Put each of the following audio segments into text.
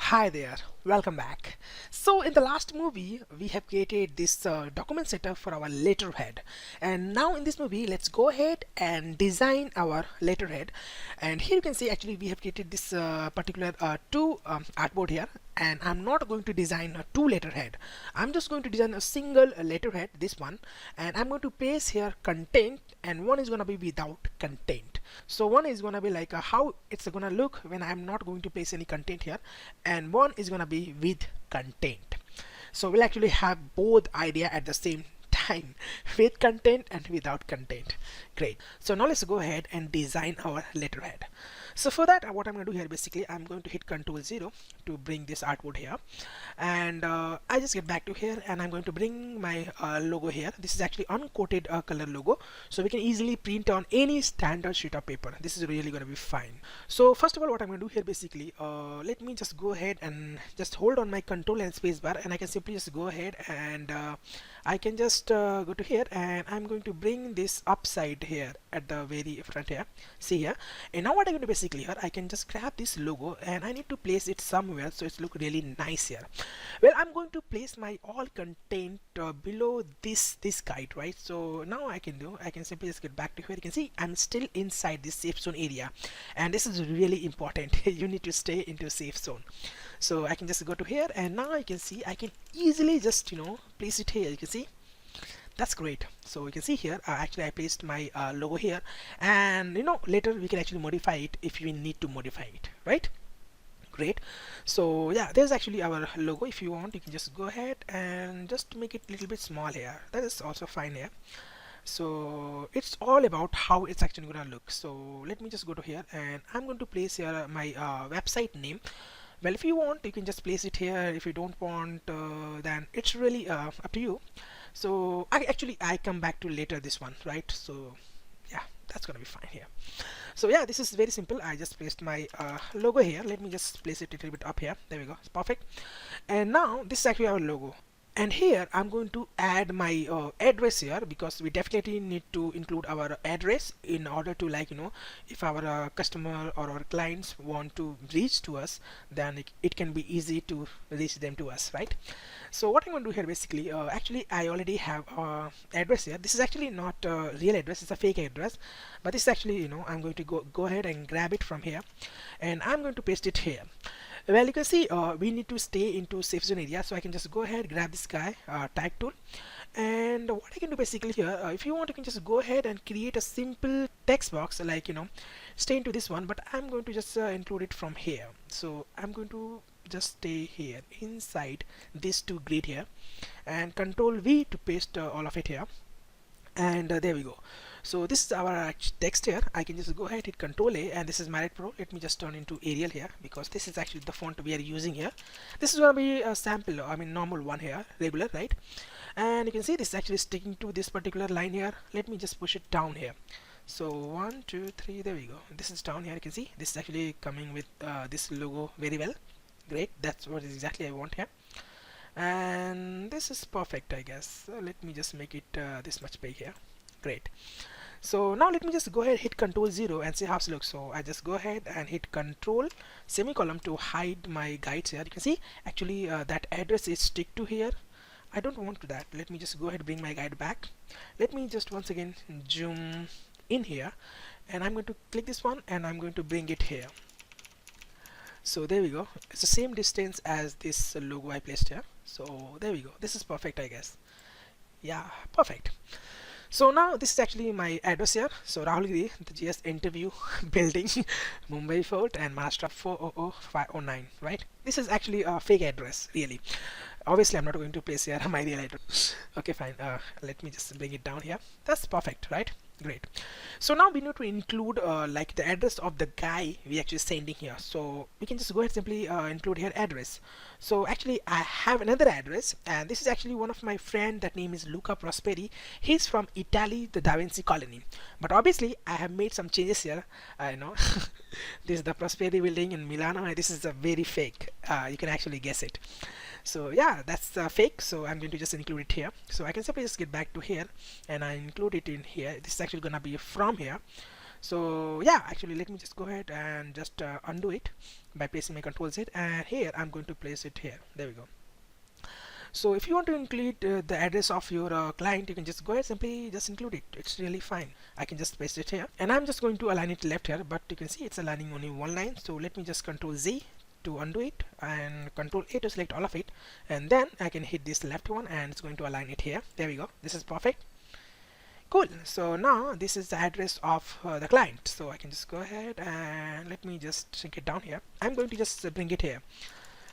Hi there, welcome back. So in the last movie we have created this document setup for our letterhead, and now in this movie let's go ahead and design our letterhead. And here you can see actually we have created this particular two artboard here, and I'm not going to design a two letterhead. I'm just going to design a single letterhead, this one, and I'm going to place here content, and one is going to be without content. So one is going to be like how it's going to look when I'm not going to place any content here, and one is going to be with content. So we'll actually have both idea at the same time, with content and without content. Great. So now let's go ahead and design our letterhead. So for that, what I'm going to do here, basically I'm going to hit Ctrl 0 to bring this artboard here, and I just get back to here, and I'm going to bring my logo here. This is actually uncoated color logo, so we can easily print on any standard sheet of paper. This is really going to be fine. So first of all, what I'm going to do here, basically let me just go ahead and just hold on my Control and space bar, and I can simply just go ahead and I can just go to here, and I'm going to bring this upside here at the very front here. See here, and now what I'm going to basically here, I can just grab this logo and I need to place it somewhere so it's look really nice here. Well, I'm going to place my all content below this guide, right? So now I can simply just get back to here. You can see I'm still inside this safe zone area, and this is really important. You need to stay into safe zone. So I can just go to here, and now I can see I can easily just place it here. You can see that's great. So you can see here actually I placed my logo here, and later we can actually modify it if we need to modify it, right? Great. So yeah, there's actually our logo. If you want, you can just go ahead and just make it a little bit small here. That is also fine here. So it's all about how it's actually gonna look. So let me just go to here, and I'm going to place here my website name. Well, if you want, you can just place it here. If you don't want, then it's really up to you. So I come back to later this one, right? So yeah, that's gonna be fine here. So yeah, this is very simple. I just placed my logo here. Let me just place it a little bit up here. There we go. It's perfect. And now this is actually our logo. And here I'm going to add my address here, because we definitely need to include our address in order to, like, if our customer or our clients want to reach to us, then it can be easy to reach them to us, right? So what I'm going to do here, basically actually I already have address here. This is actually not a real address, it's a fake address, but this is actually, I'm going to go ahead and grab it from here, and I'm going to paste it here. Well, you can see we need to stay into safe zone area, so I can just go ahead, grab this guy, tag tool, and what I can do basically here, if you want, you can just go ahead and create a simple text box, like stay into this one, but I'm going to just include it from here. So I'm going to just stay here inside this two grid here, and Control V to paste all of it here, and there we go. So this is our text here. I can just go ahead, hit Control A, and this is Marriott Pro. Let me just turn into Arial here, because this is actually the font we are using here. This is going to be a sample, I mean normal one here, regular, right? And you can see this is actually sticking to this particular line here. Let me just push it down here. So 1 2 3, there we go. This is down here. You can see this is actually coming with this logo very well. Great, that's what exactly I want here, and this is perfect, I guess. So let me just make it this much big here. Great. So now let me just go ahead, hit Control 0 and see how it looks. So I just go ahead and hit Control semicolon to hide my guides here. You can see actually that address is stick to here. I don't want to that. Let me just go ahead and bring my guide back. Let me just once again zoom in here, and I'm going to click this one, and I'm going to bring it here. So there we go. It's the same distance as this logo I placed here. So there we go. This is perfect, I guess. Yeah, perfect. So now this is actually my address here. So Rahul Giri, the GS interview building, Mumbai Fort, and Maharashtra 400509, right? This is actually a fake address, really. Obviously I'm not going to place here my real address. Okay, fine. Let me just bring it down here. That's perfect, right? Great. So now we need to include like the address of the guy we actually sending here. So we can just go ahead simply include here address. So actually I have another address, and this is actually one of my friend, that name is Luca Prosperi. He's from Italy, the Da Vinci colony, but obviously I have made some changes here. I know this is the Prosperi building in Milano, and this is a very fake. You can actually guess it. So yeah, that's fake, so I'm going to just include it here. So I can simply just get back to here, and I include it in here. This is actually gonna be from here. So yeah, actually let me just go ahead and just undo it by placing my Control Z, and here I'm going to place it here. There we go. So if you want to include the address of your client, you can just go ahead, simply just include it. It's really fine. I can just paste it here, and I'm just going to align it left here, but you can see it's aligning only one line. So let me just Control Z to undo it and Control A to select all of it, and then I can hit this left one and it's going to align it here. There we go. This is perfect. Cool. So now this is the address of the client, so I can just go ahead and let me just shrink it down here. I'm going to just bring it here,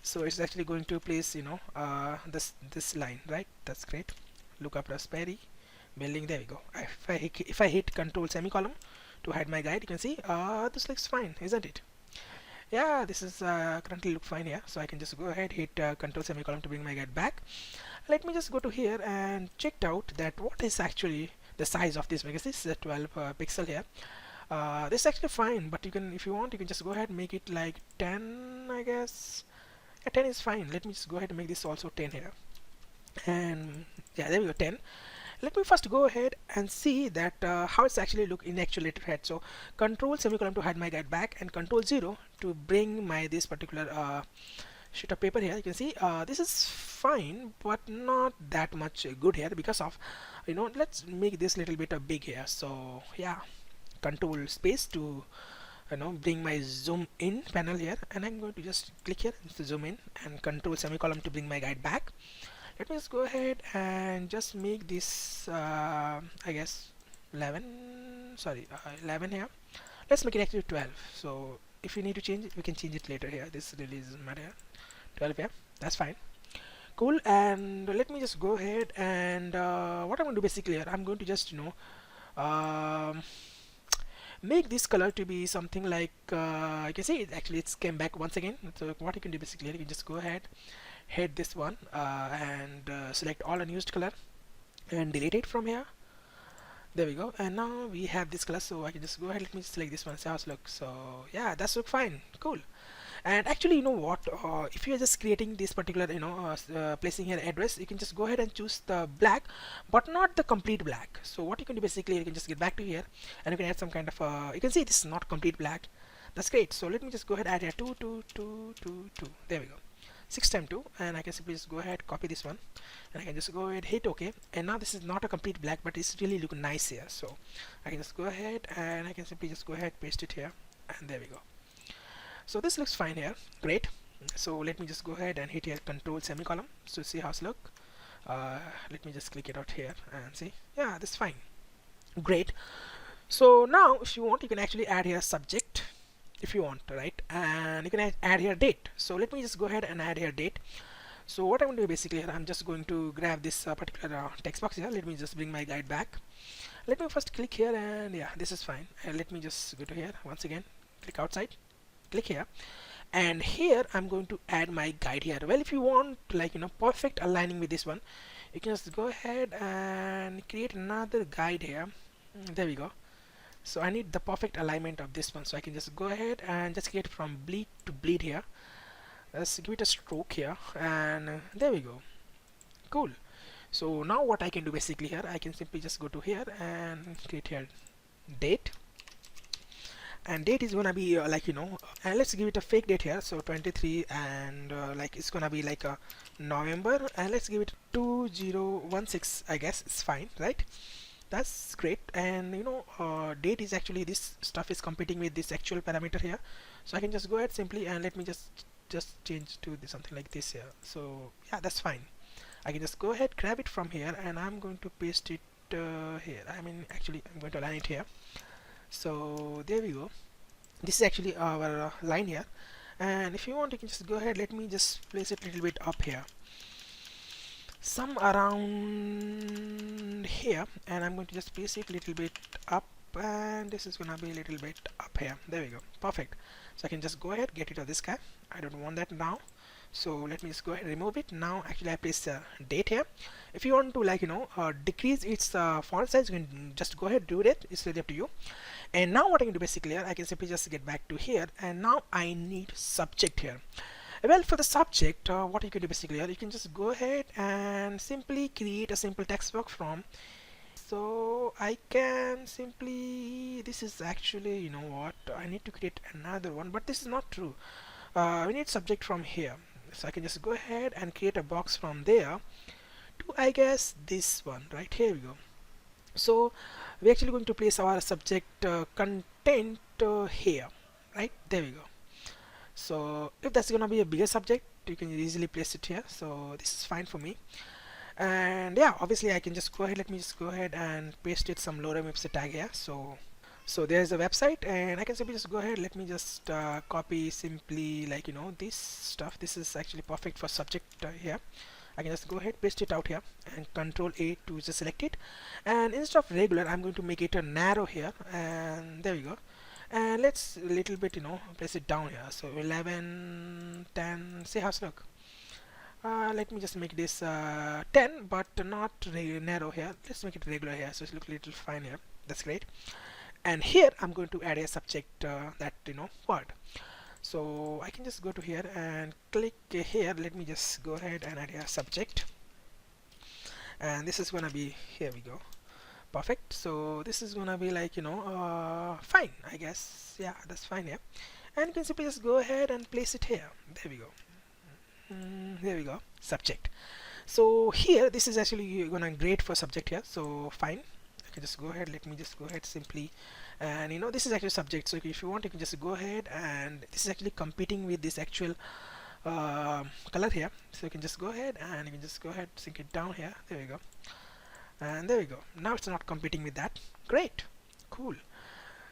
so it's actually going to place, you know, this line, right? That's great. Luca Prosperi building. There we go. If I hit Control semicolon to hide my guide, you can see this looks fine, isn't it? Yeah, this is currently look fine here. So I can just go ahead, hit Control semicolon to bring my guide back. Let me just go to here and check out that what is actually the size of this, because this is a 12 pixel here. This is actually fine, but you can, if you want, you can just go ahead and make it like 10, I guess. Yeah, 10 is fine. Let me just go ahead and make this also 10 here, and yeah, there we go, 10. Let me first go ahead and see that how it's actually look in actual letterhead. So Control semicolon to hide my guide back, and Control 0 to bring my this particular sheet of paper here. You can see this is fine, but not that much good here, because of, you know, let's make this little bit big here. So yeah, Control space to, you know, bring my zoom in panel here, and I'm going to just click here to zoom in, and Control semicolon to bring my guide back. Let me just go ahead and just make this I guess 11, sorry, 11 here. Let's make it actually 12. So if you need to change it, we can change it later here. This really doesn't matter. 12 here, that's fine. Cool. And let me just go ahead and what I'm going to do basically here, I'm going to just, you know, make this color to be something like you can see it actually it's came back once again. So what you can do basically, you can just go ahead, hit this one and select all unused color and delete it from here. There we go, and now we have this color, so I can just go ahead, let me select this one, see how it looks. So yeah, that's look fine. Cool. And actually, you know what, if you are just creating this particular, you know, placing here address, you can just go ahead and choose the black, but not the complete black. So what you can do basically, you can just get back to here and you can add some kind of you can see this is not complete black. That's great. So let me just go ahead, add here 2 2 2 2 2. There we go, 6 times 2, and I can simply just go ahead, copy this one, and I can just go ahead, hit OK. And now this is not a complete black, but it's really looking nice here. So I can just go ahead and I can simply just go ahead, paste it here, and there we go. So this looks fine here. Great. So let me just go ahead and hit here Control semicolon to see how it's look. Let me just click it out here and see. Yeah, that's fine. Great. So now if you want, you can actually add here subject if you want, right? And you can add here date. So let me just go ahead and add here date. So what I'm going to do basically here, I'm just going to grab this particular text box here. Let me just bring my guide back. Let me first click here, and yeah, this is fine. And let me just go to here once again, click outside, click here, and here I'm going to add my guide here. Well, if you want, like, you know, perfect aligning with this one, you can just go ahead and create another guide here. There we go. So I need the perfect alignment of this one, so I can just go ahead and just create from bleed to bleed here. Let's give it a stroke here, and there we go. Cool. So now what I can do basically here, I can simply just go to here and create here date, and date is gonna be like, you know, and let's give it a fake date here, so 23, and like it's gonna be like a November, and let's give it 2016. I guess it's fine, right? That's great. And you know, date is actually, this stuff is competing with this actual parameter here, so I can just go ahead simply and let me just change to something like this here. So yeah, that's fine. I can just go ahead, grab it from here, and I'm going to paste it here. I mean, actually I'm going to align it here. So there we go. This is actually our line here, and if you want, you can just go ahead, let me just place it a little bit up here, some around here, and I'm going to just place it a little bit up, and this is gonna be a little bit up here. There we go, perfect. So I can just go ahead, get rid of this guy. I don't want that now, so let me just go ahead and remove it. Now actually I place the date here. If you want to, like, you know, decrease its font size, you can just go ahead, do it. It's really up to you. And now what I can do basically here, I can simply just get back to here, and now I need subject here. Well, for the subject, what you can do basically here, you can just go ahead and simply create a simple text box from So I can simply, this is actually, you know what, I need to create another one, but this is not true. We need subject from here, so I can just go ahead and create a box from there to, I guess, this one right here we go. So we're actually going to place our subject content here, right there we go. So if that's gonna be a bigger subject, you can easily place it here, so this is fine for me. And yeah, obviously I can just go ahead, let me just go ahead and paste it some lorem ipsa tag here. So there's a website, and I can simply just go ahead, let me just copy simply, like, you know, this stuff. This is actually perfect for subject here. I can just go ahead, paste it out here, and control A to just select it, and instead of regular I'm going to make it a narrow here, and there we go. And let's a little bit, you know, place it down here. So 11, 10, see how's look. Let me just make this 10, but not narrow here. Let's make it regular here, so it looks a little fine here. That's great. And here I'm going to add a subject, that, you know, word. So I can just go to here and click here. Let me just go ahead and add a subject, and this is gonna be, here we go, perfect. So this is gonna be like, you know, fine, I guess. Yeah, that's fine here. And you can simply just go ahead and place it here. There we go. There we go, subject. So here this is actually gonna great for subject here, so fine. I can just go ahead, let me just go ahead simply, and you know, this is actually subject, so if you want you can just go ahead, and this is actually competing with this actual color here, so you can just go ahead and you can just go ahead, sink it down here. There we go, and there we go. Now it's not competing with that. Great, cool.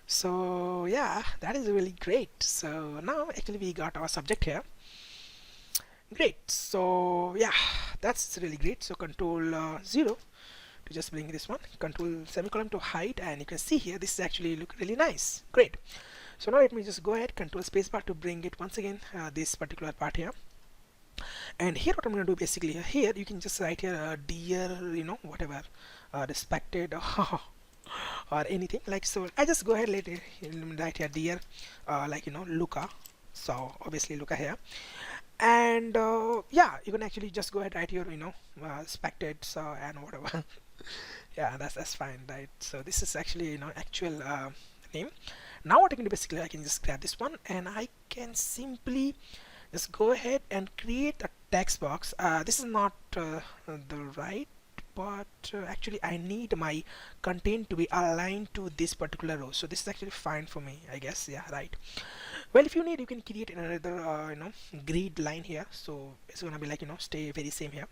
So yeah, that is really great. So now actually we got our subject here. Great. So yeah, that's really great. So control 0 to just bring this one, control semicolon to hide, and you can see here this is actually look really nice. Great. So now let me just go ahead, control spacebar to bring it once again, this particular part here. And here what I'm going to do basically, here you can just write here dear, you know, whatever, respected or anything like. So I just go ahead, let it write here dear, like, you know, Luca. So obviously Luca here. And yeah, you can actually just go ahead, write your, you know, expected, so, and whatever. Yeah, that's fine, right? So this is actually, you know, actual name. Now what I can do basically, I can just grab this one, and I can simply just go ahead and create a text box. This is not the right, but actually I need my content to be aligned to this particular row, so this is actually fine for me, I guess. Yeah, right. Well, if you need, you can create another you know, grid line here, so it's gonna be like, you know, stay very same here.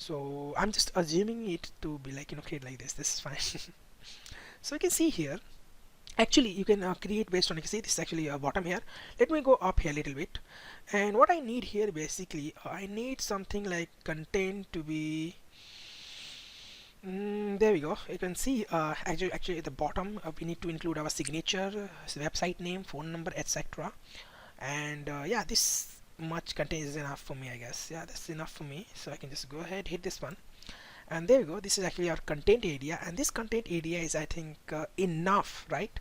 So I'm just assuming it to be like, you know, create like this. This is fine. So you can see here, actually you can create based on, you can see this is actually a bottom here. Let me go up here a little bit, and what I need here basically, I need something like content to be, there we go. You can see actually at the bottom we need to include our signature, website name, phone number, etc. And yeah, this much content is enough for me, I guess. Yeah, that's enough for me. So I can just go ahead, hit this one, and there we go. This is actually our content area, and this content area is, I think, enough, right?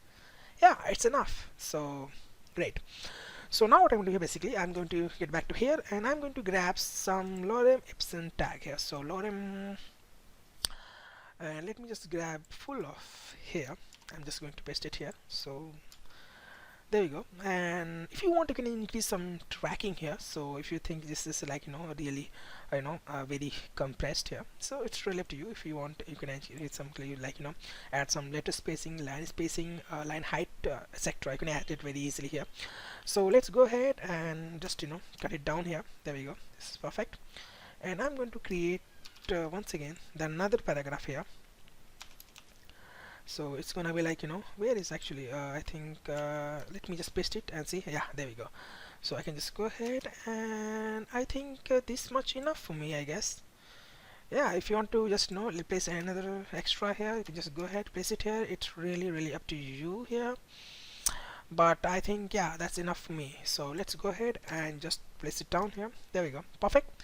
Yeah, it's enough. So great. So now what I'm going to do basically, I'm going to get back to here, and I'm going to grab some lorem ipsum tag here. So lorem, and let me just grab full of here. I'm just going to paste it here. So there you go. And if you want, you can increase some tracking here. So if you think this is like, you know, really, you know, very compressed here, so it's really up to you. If you want, you can add some, like, you know, add some letter spacing, line height, etc. You can add it very easily here. So let's go ahead and just, you know, cut it down here. There we go. This is perfect. And I'm going to create once again the another paragraph here. So it's gonna be like, you know, where is actually I think let me just paste it and see. Yeah, there we go. So I can just go ahead, and I think this much enough for me, I guess. Yeah, if you want to just, you know, place another extra here, you can just go ahead, place it here. It's really up to you here, but I think, yeah, that's enough for me. So let's go ahead and just place it down here. There we go, perfect.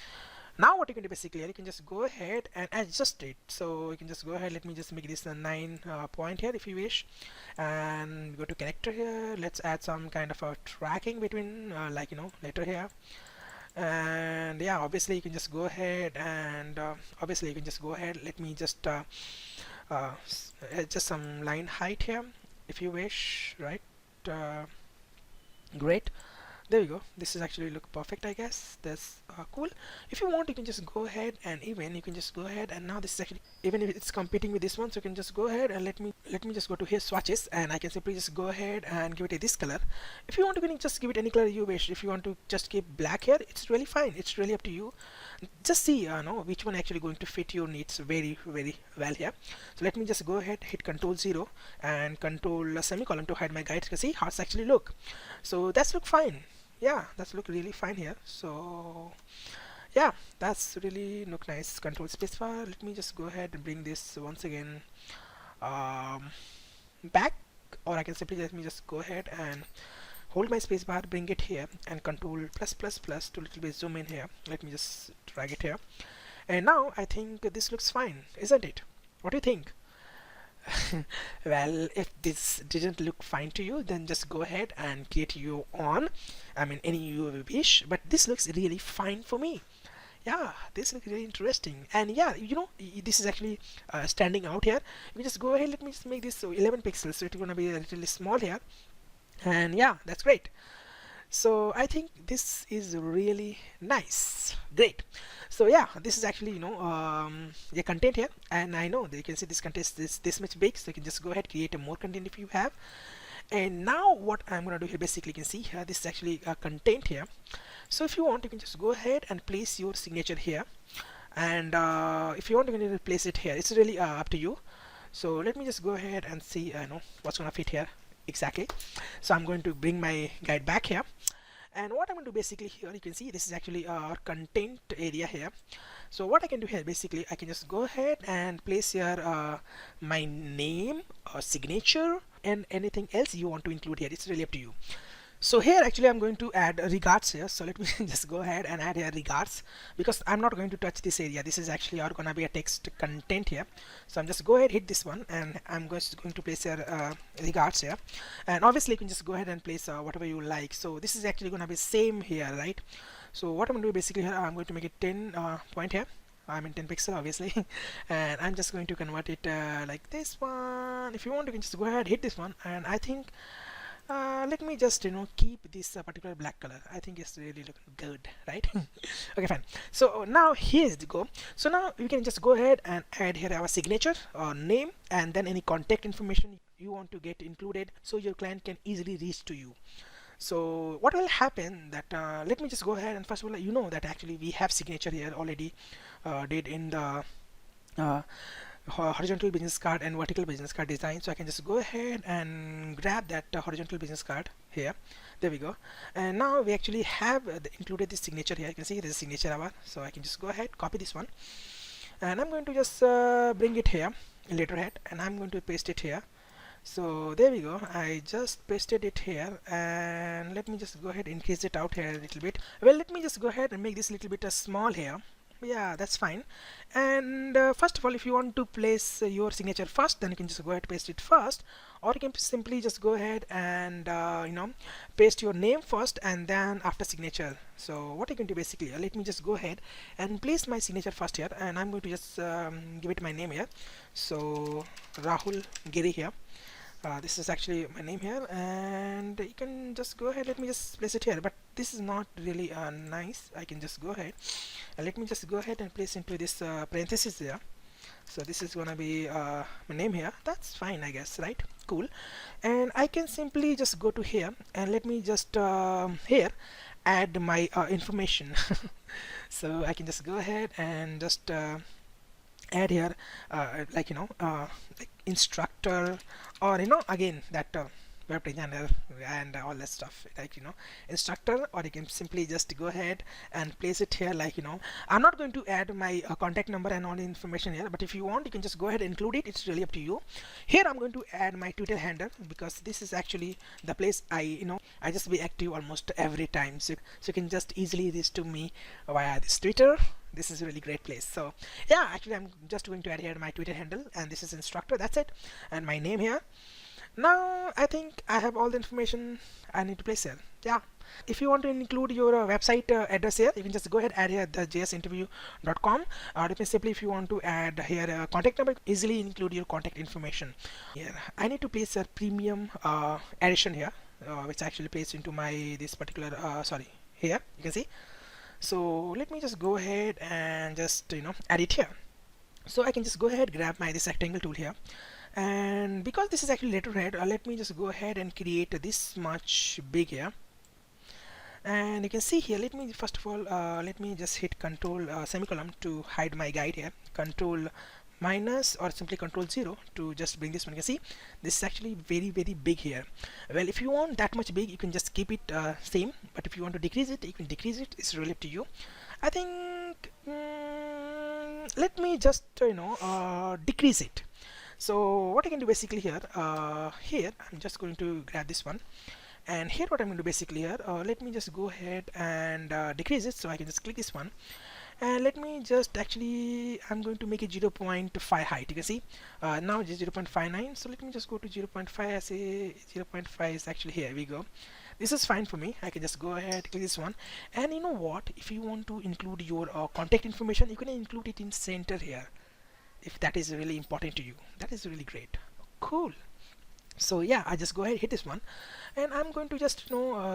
Now what you can do basically, you can just go ahead and adjust it. So you can just go ahead, let me just make this a 9 point here if you wish, and go to connector here. Let's add some kind of a tracking between like, you know, letter here. And yeah, obviously you can just go ahead and let me just just some line height here if you wish, right? uh, Great. There we go. This is actually look perfect, I guess. That's cool. If you want, you can just go ahead, and even you can just go ahead, and now this is actually, even if it's competing with this one, so you can just go ahead and let me just go to here swatches, and I can simply just go ahead and give it a this color. If you want, you can just give it any color you wish. If you want to just keep black here, it's really fine. It's really up to you. Just see know which one actually going to fit your needs very well here. So let me just go ahead, hit Control 0 and Control semicolon to hide my guides. You can see how it's actually look. So that's look fine. Yeah, that's look really fine here. So yeah, that's really look nice. Control spacebar. Let me just go ahead and bring this once again back, or I can simply let me just go ahead and hold my spacebar, bring it here, and Control plus plus plus to little bit zoom in here. Let me just drag it here, and now I think this looks fine, isn't it? What do you think? Well, if this didn't look fine to you, then just go ahead and create your own, I mean any you wish, but this looks really fine for me. Yeah, this looks really interesting, and yeah, this is actually standing out here. You can just go ahead, let me just make this so 11 pixels, so it's gonna be a little small here, and yeah, that's great. So I think this is really nice. Great. So yeah, this is actually the content here, and I know that you can see this content is this much big, so you can just go ahead, create a more content if you have. And now what I'm gonna do here, basically you can see here, this is actually content here. So if you want, you can just go ahead and place your signature here, and if you want, you can place it here. It's really up to you. So let me just go ahead and see what's gonna fit here exactly. So I'm going to bring my guide back here, and what I'm going to do basically here, you can see this is actually our content area here. So what I can do here, basically I can just go ahead and place here my name or signature and anything else you want to include here. It's really up to you. So here actually I'm going to add regards here. So let me just go ahead and add here regards, because I'm not going to touch this area. This is actually gonna be a text content here. So I'm just go ahead, hit this one, and I'm just going to place here regards here. And obviously you can just go ahead and place whatever you like. So this is actually gonna be same here, right? So what I'm going to do basically here, I'm going to make it 10 point here. I'm in 10 pixel obviously, and I'm just going to convert it like this one. If you want, you can just go ahead, hit this one, and I think let me just keep this particular black color. I think it's really looking good, right? Okay, fine. So now here's the go. So now you can just go ahead and add here our signature or name, and then any contact information you want to get included, so your client can easily reach to you. So what will happen that let me just go ahead and first of all, that actually we have signature here already did in the horizontal business card and vertical business card design. So I can just go ahead and grab that horizontal business card here. There we go. And now we actually have included this signature here. You can see this is signature hour. So I can just go ahead, copy this one, and I'm going to just bring it here, letterhead, and I'm going to paste it here. So there we go. I just pasted it here, and let me just go ahead and increase it out here a little bit. Well, let me just go ahead and make this a little bit small here. Yeah, that's fine. And first of all, if you want to place your signature first, then you can just go ahead and paste it first, or you can simply just go ahead and paste your name first and then after signature. So what you can do basically, let me just go ahead and place my signature first here, and I'm going to just give it my name here. So Rahul Giri here. This is actually my name here, and you can just go ahead, let me just place it here, but this is not really nice. I can just go ahead and let me just go ahead and place into this parenthesis there. So this is gonna be my name here. That's fine, I guess, right? Cool. And I can simply just go to here, and let me just here add my information. So I can just go ahead and just add here like instructor, or again that web designer and all that stuff, like instructor, or you can simply just go ahead and place it here, like I'm not going to add my contact number and all the information here, but if you want, you can just go ahead and include it. It's really up to you. Here I'm going to add my Twitter handle, because this is actually the place I just be active almost every time, so you can just easily reach to me via this Twitter. This is a really great place. So yeah, actually I'm just going to add here my Twitter handle, and this is instructor. That's it. And my name here, Now I think I have all the information I need to place here. Yeah. If you want to include your website address here, you can just go ahead add here the jsinterview.com, or you can simply, if you want to add here a contact number, easily include your contact information. Here I need to place a premium addition here, which actually placed into my this particular sorry, here you can see. So let me just go ahead and just add it here. So I can just go ahead, grab my this rectangle tool here, and because this is actually letterhead, let me just go ahead and create this much big here. And you can see here, let me first of all let me just hit control semicolon to hide my guide here, control minus or simply control 0 to just bring this one. You can see this is actually very big here. Well, if you want that much big, you can just keep it same, but if you want to decrease it, you can decrease it. It's really up to you. I think let me just decrease it. So what I can do basically here, here I'm just going to grab this one, and here what I'm going to basically here, let me just go ahead and decrease it. So I can just click this one, and let me just actually, I'm going to make it 0.5 height. You can see now it is 0.59. so let me just go to 0.5. I say 0.5 is actually, here we go. This is fine for me. I can just go ahead, click this one, and you know what, if you want to include your contact information, you can include it in center here, if that is really important to you. That is really great. Cool. So yeah, I just go ahead, hit this one, and I'm going to just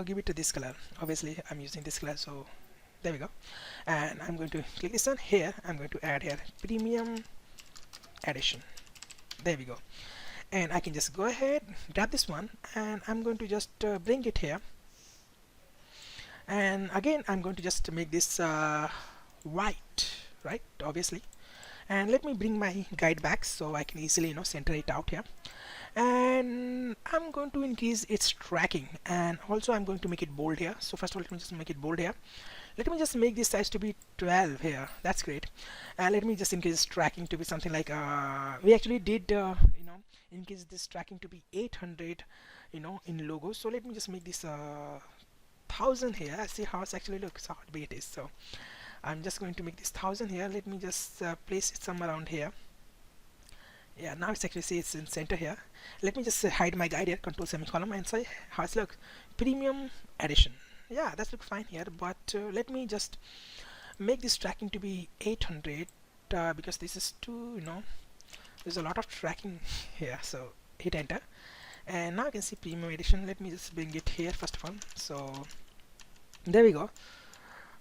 give it to this color. Obviously I'm using this color, so there we go. And I'm going to click this one here. I'm going to add here premium addition. There we go. And I can just go ahead, grab this one, and I'm going to just bring it here. And again, I'm going to just make this white, right? Obviously. And let me bring my guide back so I can easily center it out here. And I'm going to increase its tracking, and also I'm going to make it bold here. So first of all, let me just make it bold here. Let me just make this size to be 12 here. That's great. And let me just increase tracking to be something like we actually did increase this tracking to be 800 in logo. So let me just make this 1000 here. See how it actually looks, how big it is. So I'm just going to make this 1000 here. Let me just place it somewhere around here. Yeah, now it's actually, see, it's in center here. Let me just hide my guide here, control semicolon, and say how it's look. Premium addition. Yeah, that's look fine here, but let me just make this tracking to be 800 because this is too, there's a lot of tracking here. So hit enter, and now you can see premium edition. Let me just bring it here first of all. So there we go.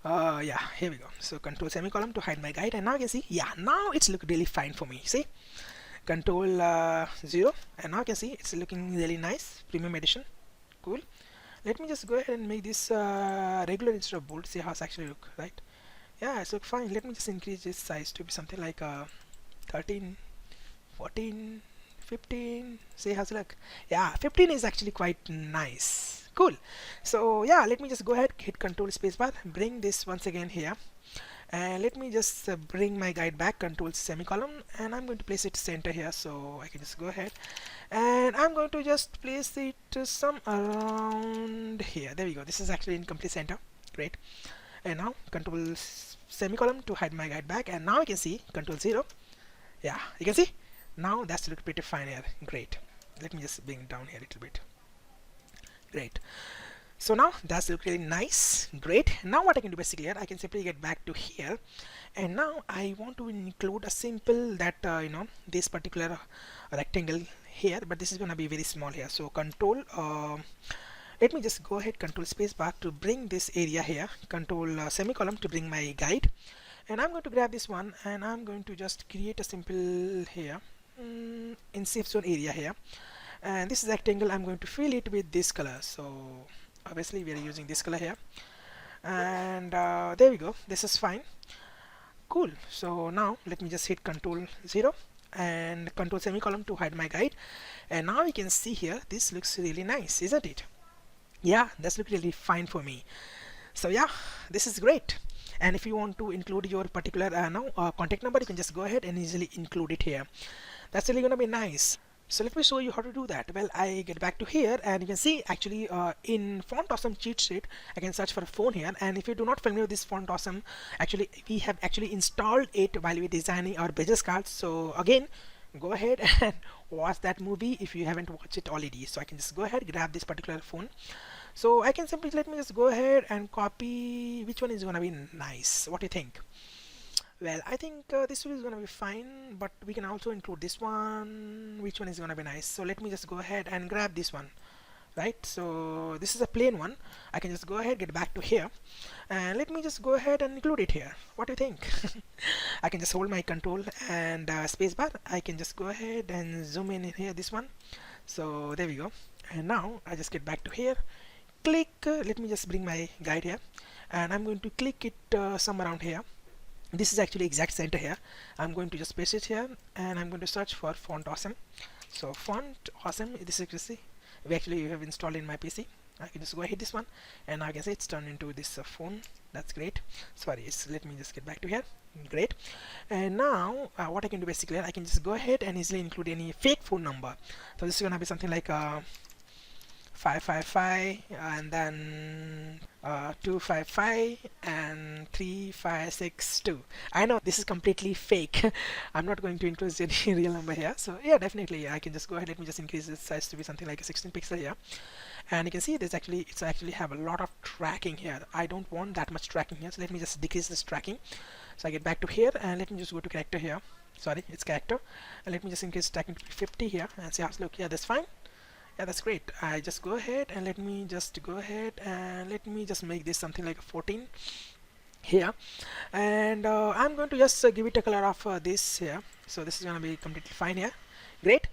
Yeah, here we go. So control semicolon to hide my guide, and now you can see, yeah, now it's look really fine for me. See, control 0, and now you can see it's looking really nice. Premium edition. Cool. Let me just go ahead and make this regular instead of bold. See how it's actually look, right? Yeah, it's look fine. Let me just increase this size to be something like 13, 14, 15. See how's it look? Yeah, 15 is actually quite nice. Cool. So yeah, let me just go ahead, hit control spacebar, bring this once again here, and let me just bring my guide back, control semicolon, and I'm going to place it center here. So I can just go ahead, and I'm going to just place it some around here. There we go. This is actually in complete center. Great. And now control semicolon to hide my guide back, and now you can see control 0. Yeah, you can see now that's look pretty fine here. Great. Let me just bring it down here a little bit. Great. So now that's look really nice. Great. Now what I can do basically here, I can simply get back to here, and now I want to include a simple that this particular rectangle here, but this is gonna be very small here. So control let me just go ahead, control space bar to bring this area here, control semicolon to bring my guide, and I'm going to grab this one, and I'm going to just create a simple here in safe zone area here, and this rectangle I'm going to fill it with this color. So obviously we are using this color here, and there we go. This is fine. Cool. So now let me just hit control 0 and control semicolon to hide my guide, and now you can see here this looks really nice, isn't it? Yeah, that's look really fine for me. So yeah, this is great. And if you want to include your particular contact number, you can just go ahead and easily include it here. That's really gonna be nice. So let me show you how to do that. Well, I get back to here, and you can see actually in Font Awesome cheat sheet, I can search for a phone here. And if you do not familiar with this Font Awesome, actually we have actually installed it while we're designing our business cards. So again, go ahead and watch that movie if you haven't watched it already. So I can just go ahead, grab this particular phone. So I can simply, let me just go ahead and copy. Which one is gonna be nice? What do you think? Well, I think this one is gonna be fine, but we can also include this one. Which one is gonna be nice? So let me just go ahead and grab this one. Right, so this is a plain one. I can just go ahead, get back to here, and let me just go ahead and include it here. What do you think? I can just hold my control and spacebar. I can just go ahead and zoom in here, this one. So there we go. And now I just get back to here, click, let me just bring my guide here, and I'm going to click it somewhere around here. This is actually exact center here. I'm going to just paste it here, and I'm going to search for font awesome. So font awesome, this is, you see, we actually have installed in my PC. I can just go ahead this one, and I can say it's turned into this phone. That's great. Sorry, let me just get back to here. Great. And now what I can do basically, I can just go ahead and easily include any fake phone number. So this is gonna be something like 555 and then 255 and 3562. I know this is completely fake. I'm not going to include any real number here. So yeah, definitely I can just go ahead. Let me just increase this size to be something like a 16 pixel here. And you can see it's actually have a lot of tracking here. I don't want that much tracking here, so let me just decrease this tracking. So I get back to here, and let me just go to character here. Sorry, it's character, and let me just increase tracking to 50 here, and see how it's look. Yeah, that's fine. Yeah, that's great. I just go ahead and let me just make this something like a 14 here, and I'm going to just give it a color of this here. So this is going to be completely fine here. Great.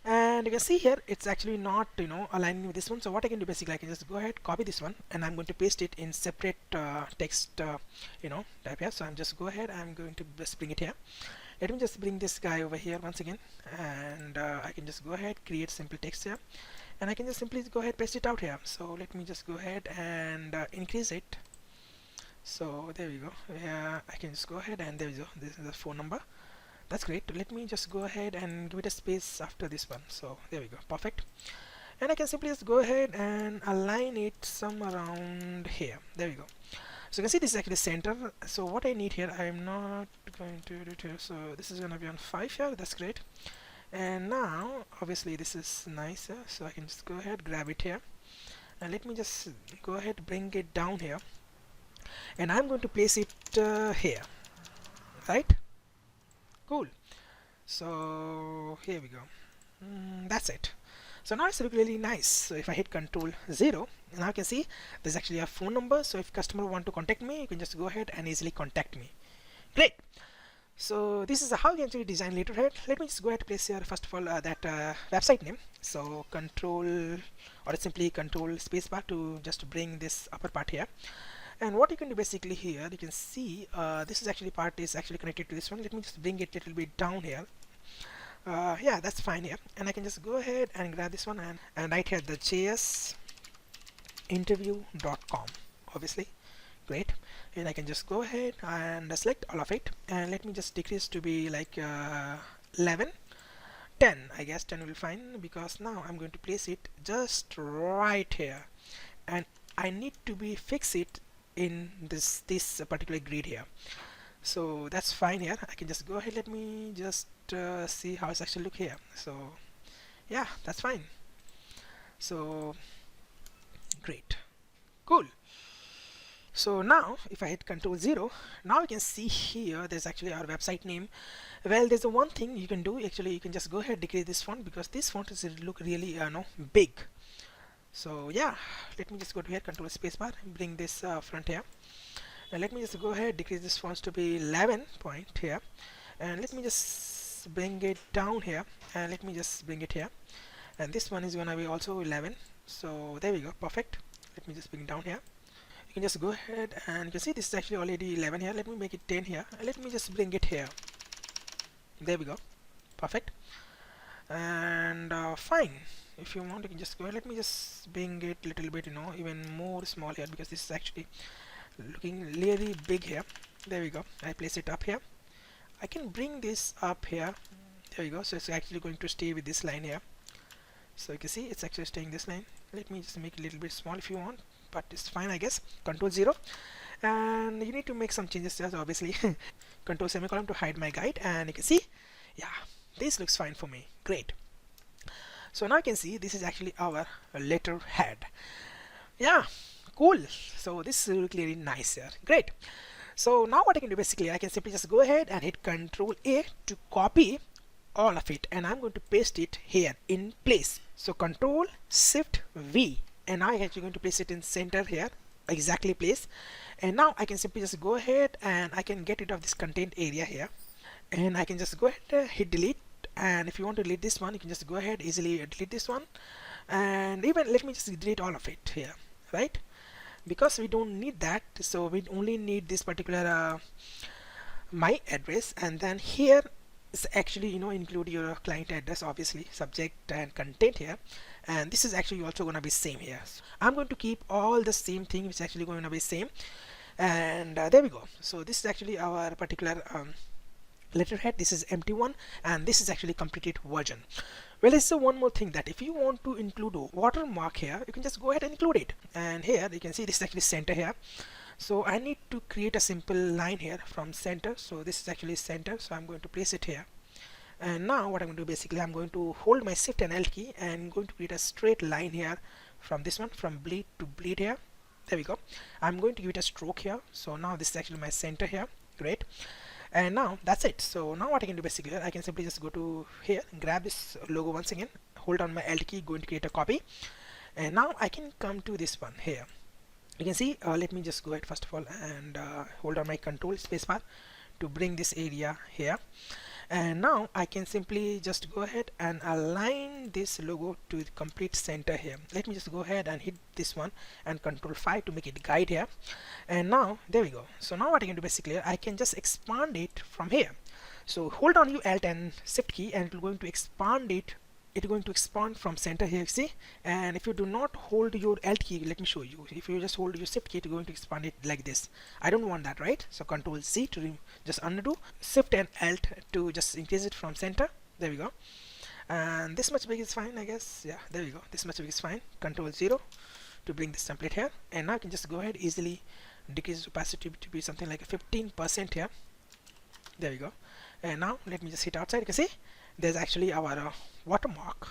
And you can see here it's actually not aligning with this one. So what I can do basically, I can just go ahead, copy this one, and I'm going to paste it in separate text type here. So I'm just go ahead, I'm going to just bring it here. Let me just bring this guy over here once again, and I can just go ahead, create simple text here, and I can just simply go ahead, paste it out here. So let me just go ahead and increase it. So there we go. Yeah, I can just go ahead, and there we go. This is the phone number. That's great. Let me just go ahead and give it a space after this one. So there we go, perfect. And I can simply just go ahead and align it some around here. There we go. So you can see this is actually center. So what I need here, I'm not going to do it here. So this is going to be on 5 here. That's great. And now obviously this is nice, so I can just go ahead, grab it here, and let me just go ahead, bring it down here, and I'm going to place it here, right? Cool. So here we go. That's it. So now it's looking really nice. So if I hit Control 0, now you can see there's actually a phone number. So if customer want to contact me, you can just go ahead and easily contact me. Great. So this is how you actually design letterhead. Let me just go ahead and place here first of all that website name. So Control or simply Control spacebar to just bring this upper part here. And what you can do basically here, you can see this is actually part is actually connected to this one. Let me just bring it a little bit down here. Yeah, that's fine here, and I can just go ahead and grab this one and write here the jsinterview.com, obviously. Great. And I can just go ahead and select all of it, and let me just decrease to be like 11, 10. I guess 10 will be fine, because now I'm going to place it just right here, and I need to be fix it in this particular grid here. So that's fine here. I can just go ahead, let me just see how it's actually look here. So yeah, that's fine. So great, cool. So now if I hit Control 0, now you can see here there's actually our website name. Well, there's a one thing you can do. Actually, you can just go ahead, decrease this font, because this font is look really big. So yeah, let me just go to here, Control spacebar, bring this front here, and let me just go ahead, decrease this fonts to be 11 point here, and let me just bring it down here, and let me just bring it here, and this one is gonna be also 11. So there we go, perfect. Let me just bring it down here. You can just go ahead, and you can see this is actually already 11 here. Let me make it 10 here, and let me just bring it here. There we go, perfect. And fine. If you want, you can just go ahead. Let me just bring it a little bit, even more small here, because this is actually looking really big here. There we go. I place it up here. I can bring this up here. There we go. So it's actually going to stay with this line here. So you can see it's actually staying this line. Let me just make it a little bit small if you want, but it's fine, I guess. Control 0, and you need to make some changes there, obviously. Control semicolon to hide my guide, and you can see, yeah, This looks fine for me. Great. So now you can see this is actually our letterhead. Yeah, cool. So this is really nice here. Great. So now what I can do, basically I can simply just go ahead and hit Control A to copy all of it, and I'm going to paste it here in place. So Control Shift V, and I'm actually going to place it in center here, exactly place. And now I can simply just go ahead and I can get rid of this content area here, and I can just go ahead and hit delete. And if you want to delete this one, you can just go ahead easily delete this one, and even let me just delete all of it here, right? Because we don't need that, so we only need this particular my address, and then here is actually, you know, include your client address, obviously subject and content here, and this is actually also going to be same here. So I'm going to keep all the same thing, which is actually going to be same, and there we go. So this is actually our particular letterhead. This is empty one, and this is actually completed version. Well, there's one more thing, that if you want to include a watermark here, you can just go ahead and include it. And here you can see this is actually center here. So I need to create a simple line here from center. So this is actually center, so I'm going to place it here. And now what I'm going to do, basically I'm going to hold my Shift and L key and I'm going to create a straight line here from this one, from bleed to bleed here. There we go. I'm going to give it a stroke here. So now this is actually my center here. Great. And now that's it. So now what I can do, basically I can simply just go to here, grab this logo once again, hold on my Alt key, going to create a copy, and now I can come to this one here. You can see, let me just go ahead first of all and hold on my Control spacebar to bring this area here, and now I can simply just go ahead and align this logo to the complete center here. Let me just go ahead and hit this one and Control 5 to make it guide here, and now there we go. So now what I can do, basically I can just expand it from here. So hold on your Alt and Shift key and it will going to expand it. It's going to expand from center here, see. And if you do not hold your Alt key, let me show you, if you just hold your Shift key, it's going to expand it like this. I don't want that, right? So Control C to just undo, Shift and Alt to just increase it from center. There we go. And this much big is fine, I guess. Yeah, there we go. This much big is fine. Control 0 to bring this template here, and now I can just go ahead easily decrease opacity to be something like a 15% here. There we go. And now let me just hit outside. You can see there's actually our watermark.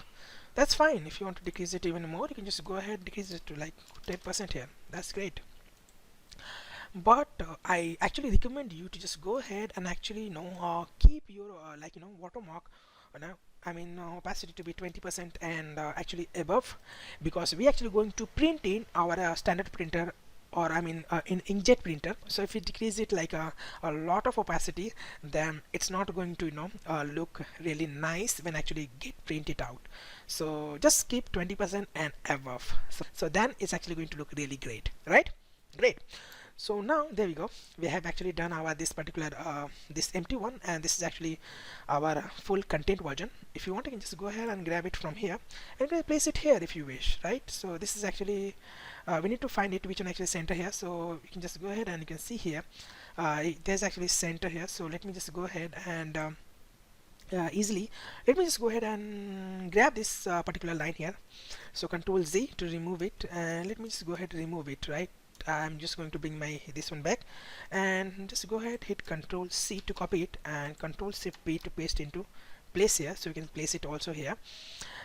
That's fine. If you want to decrease it even more, you can just go ahead and decrease it to like 10% here. That's great. But I actually recommend you to just go ahead and actually, you know, keep your like, you know, watermark, I mean opacity to be 20% and actually above, because we actually going to print in our standard printer, or I mean in inkjet printer. So if you decrease it like a lot of opacity, then it's not going to, you know, look really nice when actually get printed out. So just keep 20% and above, so then it's actually going to look really great, right? Great. So now there we go, we have actually done our this particular this empty one, and this is actually our full content version. If you want, you can just go ahead and grab it from here and place it here if you wish, right? So this is actually we need to find it which one actually center here. So you can just go ahead and you can see here there's actually center here. So let me just go ahead and easily, let me just go ahead and grab this particular line here. So Control Z to remove it, and let me just go ahead and remove it, right? I'm just going to bring my this one back, and just go ahead, hit Control C to copy it, and Control Shift P to paste into place here, so you can place it also here.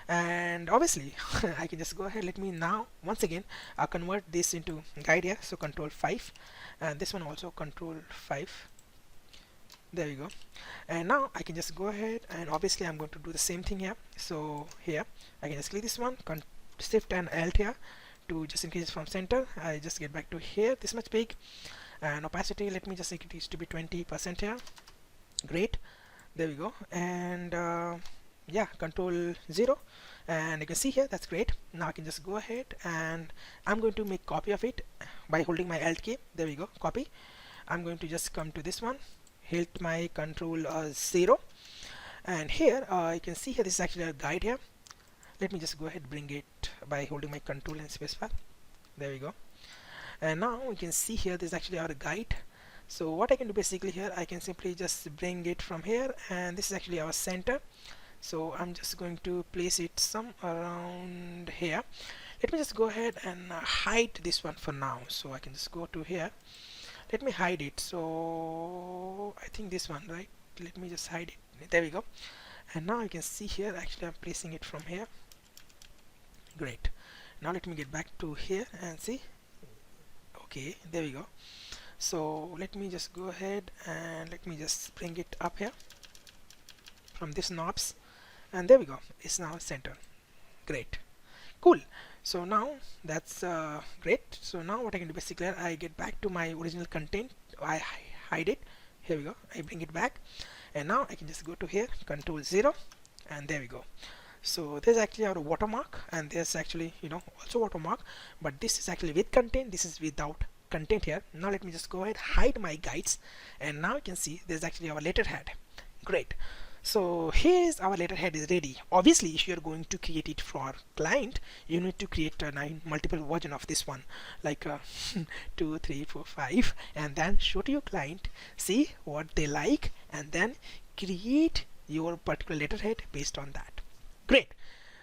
And obviously I can just go ahead, let me now once again convert this into guide here. So Control 5, and this one also Control 5. There we go. And now I can just go ahead, and obviously I'm going to do the same thing here. So here I can just click this one, Shift and Alt here to just increase from center. I just get back to here, this much big, and opacity, let me just increase to be 20% here. Great. There we go. And yeah, Control 0, and you can see here, that's great. Now I can just go ahead and I'm going to make copy of it by holding my Alt key. There we go, copy. I'm going to just come to this one, hit my Control 0, and here you can see here this is actually a guide here. Let me just go ahead, bring it by holding my Control and spacebar. There we go. And now we can see here this is actually our guide. So what I can do, basically here I can simply just bring it from here, and this is actually our center. So I'm just going to place it some around here. Let me just go ahead and hide this one for now. So I can just go to here, let me hide it. So I think this one, right? Let me just hide it. There we go. And now you can see here, actually I'm placing it from here. Great. Now let me get back to here and see. Okay, there we go. So let me just go ahead and let me just bring it up here from this knobs, and there we go, it's now centered. Great, cool. So now that's great. So now what I can do, basically I get back to my original content, I hide it, here we go, I bring it back, and now I can just go to here, control 0, and there we go. So there's actually our watermark, and there's actually, you know, also watermark, but this is actually with content, this is without content here. Now let me just go ahead, hide my guides, and now you can see there's actually our letterhead. Great. So here is our letterhead is ready. Obviously if you're going to create it for client, you need to create a multiple version of this one, like 2 3 4 5, and then show to your client, see what they like, and then create your particular letterhead based on that. Great.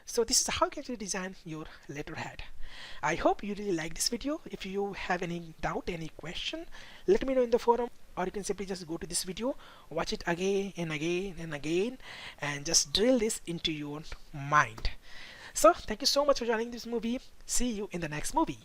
So this is how you can actually design your letterhead. I hope you really like this video. If you have any doubt, any question, let me know in the forum, or you can simply just go to this video, watch it again and again and again, and just drill this into your mind. So thank you so much for joining this movie. See you in the next movie.